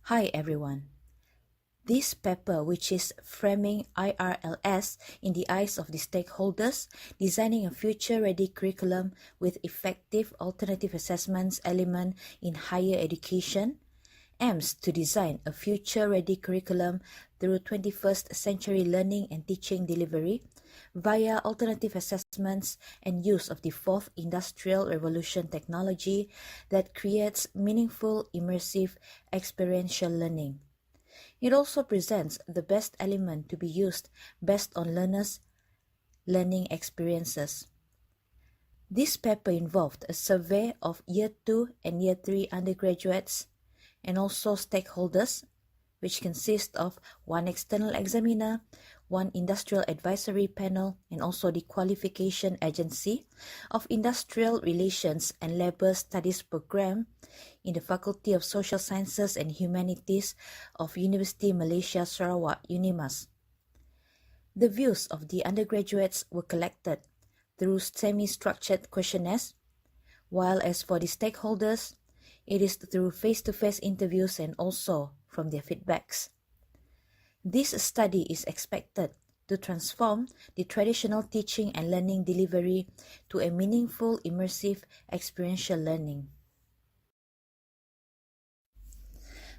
Hi everyone. This paper, which is Framing IRLS in the Eyes of the Stakeholders, Designing a Future-Ready Curriculum with Effective Alternative Assessments Element in Higher Education, aims to design a future-ready curriculum through 21st century learning and teaching delivery via alternative assessments and use of the fourth industrial revolution technology that creates meaningful, immersive, experiential learning. It also presents the best element to be used based on learners' learning experiences. This paper involved a survey of Year 2 and Year 3 undergraduates and also stakeholders, which consist of one external examiner, one industrial advisory panel, and also the qualification agency of Industrial Relations and Labour Studies program in the Faculty of Social Sciences and Humanities of Universiti Malaysia Sarawak, UNIMAS. The views of the undergraduates were collected through semi-structured questionnaires, while as for the stakeholders, it is through face-to-face interviews and also from their feedbacks. This study is expected to transform the traditional teaching and learning delivery to a meaningful, immersive, experiential learning.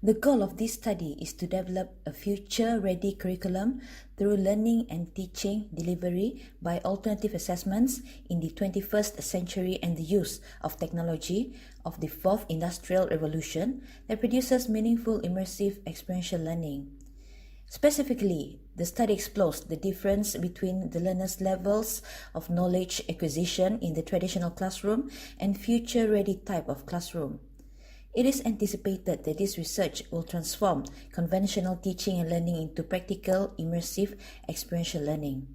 The goal of this study is to develop a future-ready curriculum through learning and teaching delivery by alternative assessments in the 21st century and the use of technology of the fourth industrial revolution that produces meaningful, immersive, experiential learning. Specifically, the study explores the difference between the learners' levels of knowledge acquisition in the traditional classroom and future-ready type of classroom. It is anticipated that this research will transform conventional teaching and learning into practical, immersive, experiential learning.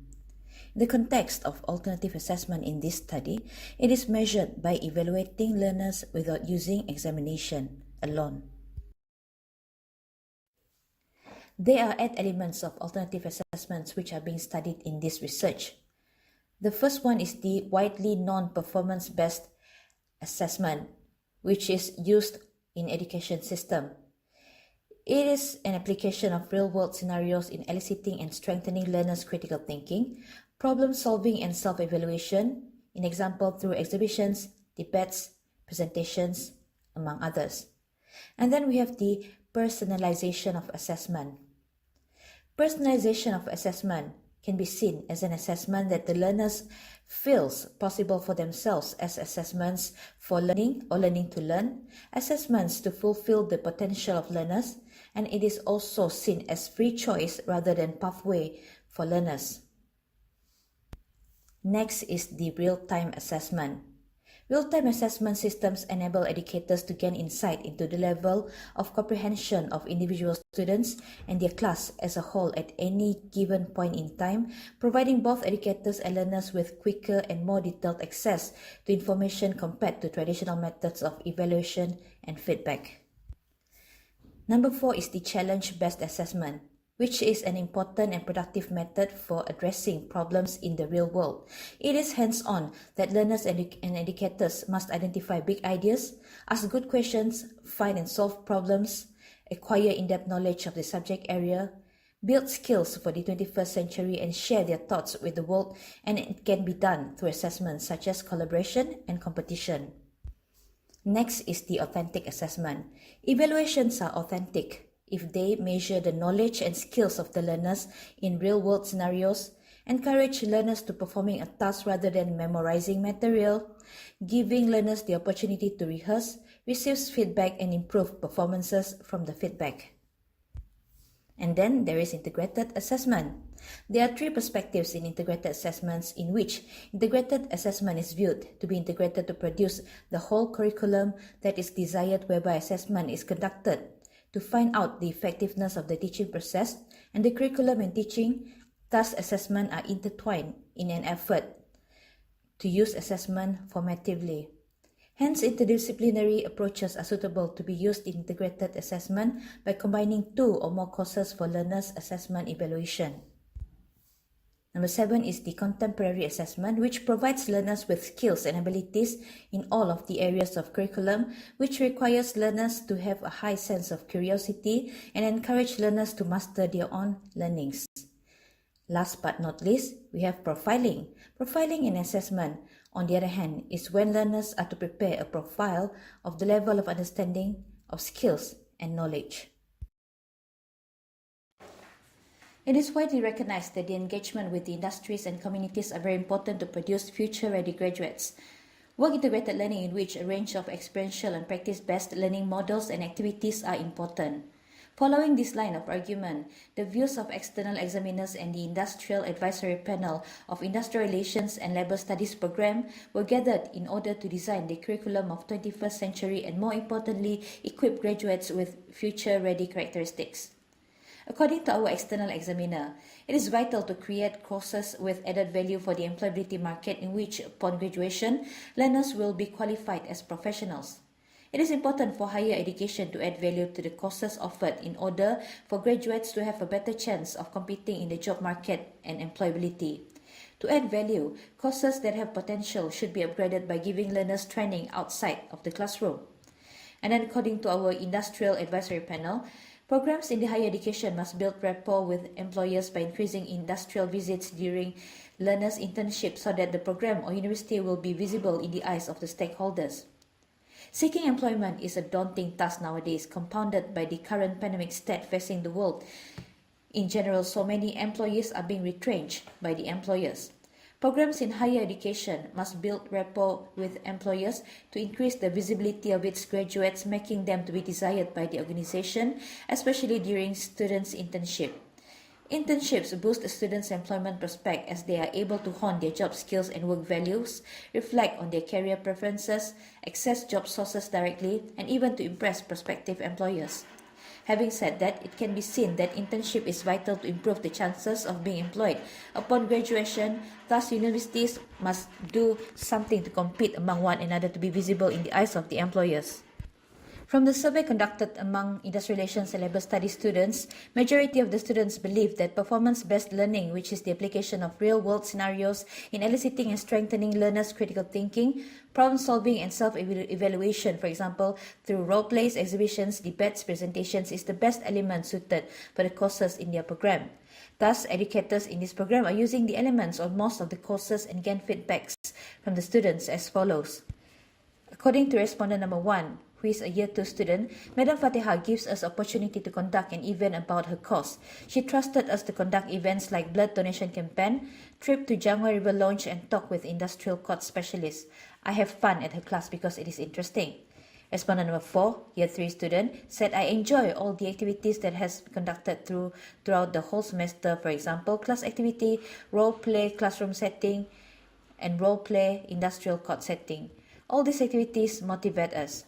In the context of alternative assessment in this study, it is measured by evaluating learners without using examination alone. There are 8 elements of alternative assessments which are being studied in this research. The first one is the widely known performance-based assessment, which is used in education system. It is an application of real-world scenarios in eliciting and strengthening learners' critical thinking, problem-solving and self-evaluation, in example through exhibitions, debates, presentations, among others. And then we have the personalization of assessment. Personalization of assessment can be seen as an assessment that the learners feels possible for themselves as assessments for learning or learning to learn, assessments to fulfill the potential of learners, and it is also seen as free choice rather than pathway for learners. Next is the real-time assessment. Real-time assessment systems enable educators to gain insight into the level of comprehension of individual students and their class as a whole at any given point in time, providing both educators and learners with quicker and more detailed access to information compared to traditional methods of evaluation and feedback. Number 4 is the challenge-based assessment, which is an important and productive method for addressing problems in the real world. It is hands-on that learners and educators must identify big ideas, ask good questions, find and solve problems, acquire in-depth knowledge of the subject area, build skills for the 21st century and share their thoughts with the world, and it can be done through assessments such as collaboration and competition. Next is the authentic assessment. Evaluations are authentic if they measure the knowledge and skills of the learners in real-world scenarios, encourage learners to performing a task rather than memorizing material, giving learners the opportunity to rehearse, receives feedback and improve performances from the feedback. And then there is integrated assessment. There are 3 perspectives in integrated assessments in which integrated assessment is viewed to be integrated to produce the whole curriculum that is desired, whereby assessment is conducted to find out the effectiveness of the teaching process, and the curriculum and teaching, thus assessment are intertwined in an effort to use assessment formatively. Hence, interdisciplinary approaches are suitable to be used in integrated assessment by combining 2 or more courses for learners' assessment evaluation. Number 7 is the contemporary assessment, which provides learners with skills and abilities in all of the areas of curriculum, which requires learners to have a high sense of curiosity and encourage learners to master their own learnings. Last but not least, we have profiling. Profiling in assessment, on the other hand, is when learners are to prepare a profile of the level of understanding of skills and knowledge. It is widely recognized that the engagement with the industries and communities are very important to produce future-ready graduates. Work-integrated learning, in which a range of experiential and practice-based learning models and activities are important. Following this line of argument, the views of external examiners and the Industrial Advisory Panel of Industrial Relations and Labour Studies program were gathered in order to design the curriculum of 21st century and, more importantly, equip graduates with future-ready characteristics. According to our external examiner, it is vital to create courses with added value for the employability market in which, upon graduation, learners will be qualified as professionals. It is important for higher education to add value to the courses offered in order for graduates to have a better chance of competing in the job market and employability. To add value, courses that have potential should be upgraded by giving learners training outside of the classroom. And then, according to our Industrial Advisory Panel, programs in the higher education must build rapport with employers by increasing industrial visits during learners' internships so that the program or university will be visible in the eyes of the stakeholders. Seeking employment is a daunting task nowadays, compounded by the current pandemic state facing the world. In general, so many employees are being retrenched by the employers. Programs in higher education must build rapport with employers to increase the visibility of its graduates, making them to be desired by the organization, especially during students' internship. Internships boost a students' employment prospect as they are able to hone their job skills and work values, reflect on their career preferences, access job sources directly, and even to impress prospective employers. Having said that, it can be seen that internship is vital to improve the chances of being employed upon graduation. Thus, universities must do something to compete among one another to be visible in the eyes of the employers. From the survey conducted among industrial relations and labour studies students, majority of the students believe that performance-based learning, which is the application of real-world scenarios in eliciting and strengthening learners' critical thinking, problem-solving and self-evaluation, for example, through role-plays, exhibitions, debates, presentations, is the best element suited for the courses in their program. Thus, educators in this program are using the elements on most of the courses and gain feedbacks from the students as follows. According to respondent number 1, who is a Year 2 student, Madam Fatiha gives us opportunity to conduct an event about her course. She trusted us to conduct events like blood donation campaign, trip to Jangwa River Lounge, and talk with industrial court specialists. I have fun at her class because it is interesting. Respondent number 4, Year 3 student, said, I enjoy all the activities that has been conducted throughout the whole semester. For example, class activity, role play, classroom setting, and role play, industrial court setting. All these activities motivate us.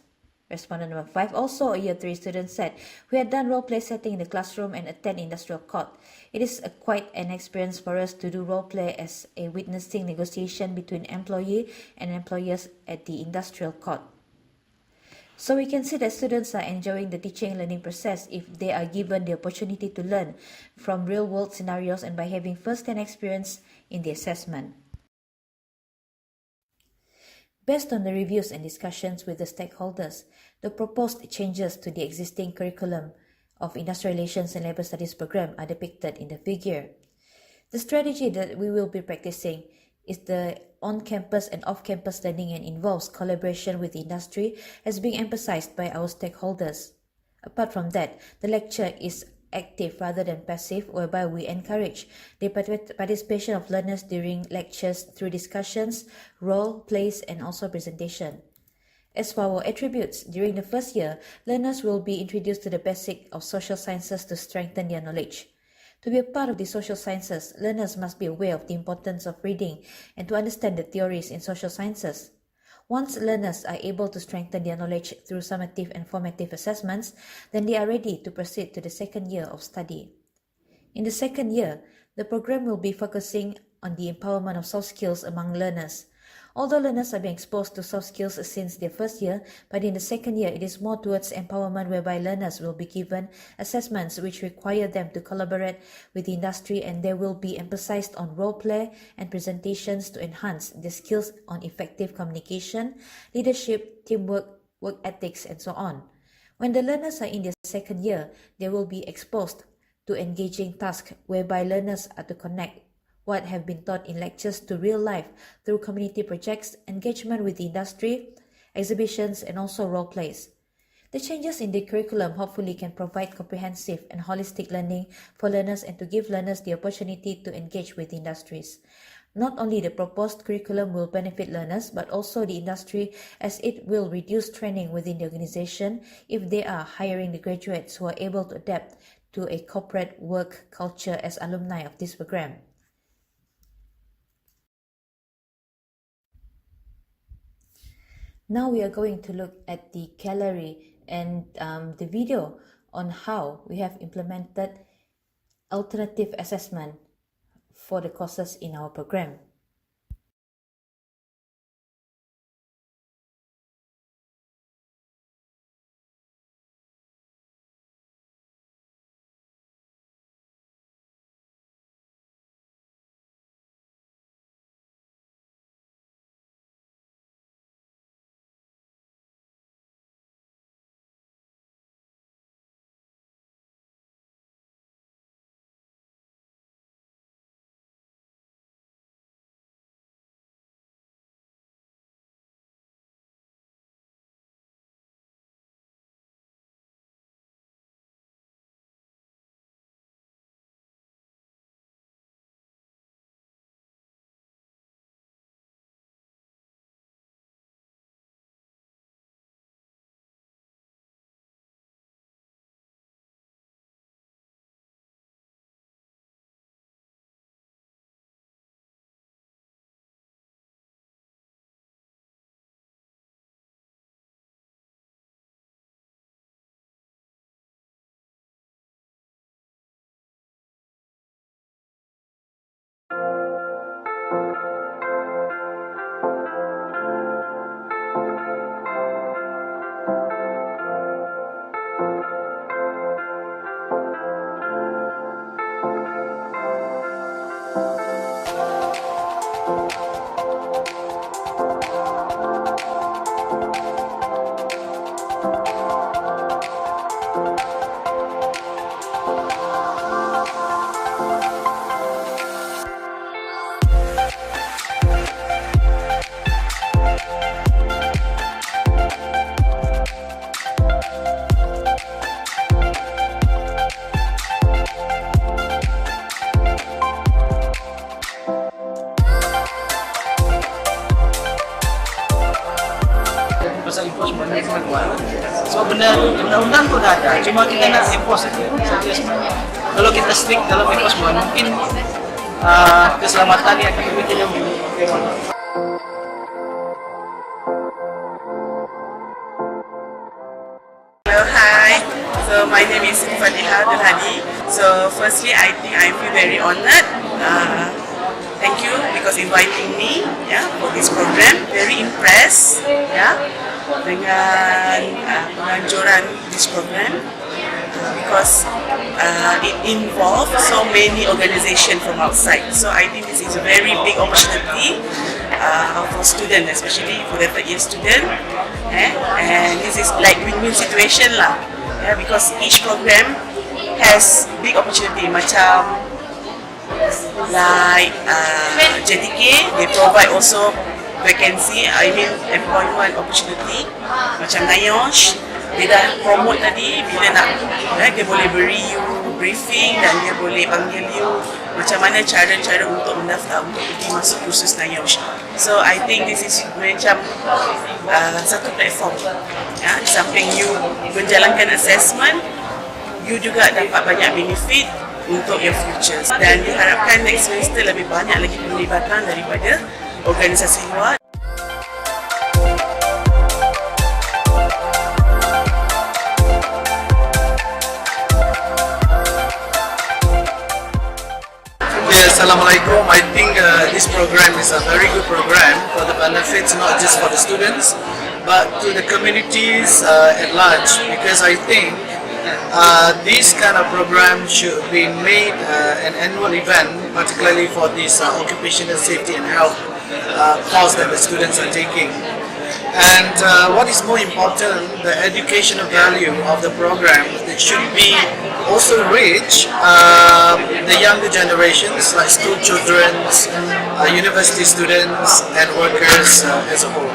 Respondent number 5, also a Year 3 student, said, we had done role play setting in the classroom and attend industrial court. It is quite an experience for us to do role play as a witnessing negotiation between employee and employers at the industrial court. So we can see that students are enjoying the teaching and learning process if they are given the opportunity to learn from real-world scenarios and by having first-hand experience in the assessment. Based on the reviews and discussions with the stakeholders, the proposed changes to the existing curriculum of Industrial Relations and Labour Studies program are depicted in the figure. The strategy that we will be practicing is the on-campus and off-campus learning and involves collaboration with industry as being emphasized by our stakeholders. Apart from that, the lecture is active rather than passive, whereby we encourage the participation of learners during lectures through discussions, role plays, and also presentation. As for our attributes, during the first year, learners will be introduced to the basic of social sciences to strengthen their knowledge. To be a part of the social sciences, learners must be aware of the importance of reading and to understand the theories in social sciences. Once learners are able to strengthen their knowledge through summative and formative assessments, then they are ready to proceed to the second year of study. In the second year, the program will be focusing on the empowerment of soft skills among learners. Although learners are being exposed to soft skills since their first year, but in the second year it is more towards empowerment, whereby learners will be given assessments which require them to collaborate with the industry, and they will be emphasized on role play and presentations to enhance their skills on effective communication, leadership, teamwork, work ethics, and so on. When the learners are in their second year, they will be exposed to engaging tasks whereby learners are to connect what have been taught in lectures to real life through community projects, engagement with the industry, exhibitions, and also role plays. The changes in the curriculum hopefully can provide comprehensive and holistic learning for learners and to give learners the opportunity to engage with industries. Not only the proposed curriculum will benefit learners, but also the industry, as it will reduce training within the organization if they are hiring the graduates who are able to adapt to a corporate work culture as alumni of this program. Now we are going to look at the gallery and the video on how we have implemented alternative assessment for the courses in our program. Pasal enforcement ni Kuala. So benda undang-undang tu dah ada, cuma kita nak enforce saja sebenarnya. Kalau kita strict dalam enforcement, mungkin keselamatan ni akan lebih terjamin. Hello, hi. So my name is Fatiha Dulhadi. So firstly, I think I feel very honoured. Thank you because inviting me, for this program. Very impressed, dengan penganjuran this program because it involves so many organizations from outside. So I think this is a very big opportunity for students, especially for the third year student. And this is like win-win situation lah. Because each program has big opportunity. Macam like JTK, they provide also vacancy, I mean employment opportunity. Macam NIOSH, dia dah promote tadi, bila nak dia boleh beri you briefing dan dia boleh panggil you macam mana cara-cara untuk mendaftar untuk pergi masuk kursus NIOSH. So I think this is macam satu platform. Di samping you menjalankan assessment, you juga dapat banyak benefit untuk your futures. Dan diharapkan next semester lebih banyak lagi penglibatan daripada organisasi luar. Assalamualaikum. I think this program is a very good program for the benefits not just for the students but to the communities at large, because I think this kind of program should be made an annual event, particularly for this occupational safety and health course that the students are taking. And what is more important, the educational value of the program, it should be also reach the younger generations like school children, university students and workers as a whole.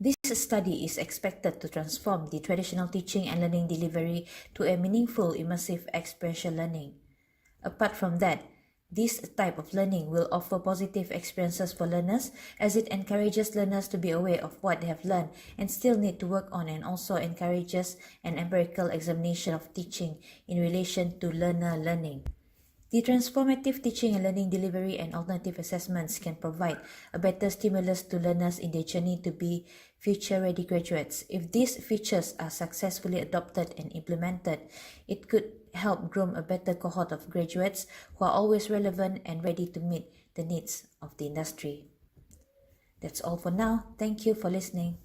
This study is expected to transform the traditional teaching and learning delivery to a meaningful, immersive experiential learning. Apart from that, this type of learning will offer positive experiences for learners as it encourages learners to be aware of what they have learned and still need to work on, and also encourages an empirical examination of teaching in relation to learner learning. The transformative teaching and learning delivery and alternative assessments can provide a better stimulus to learners in their journey to be future-ready graduates. If these features are successfully adopted and implemented, it could help groom a better cohort of graduates who are always relevant and ready to meet the needs of the industry. That's all for now. Thank you for listening.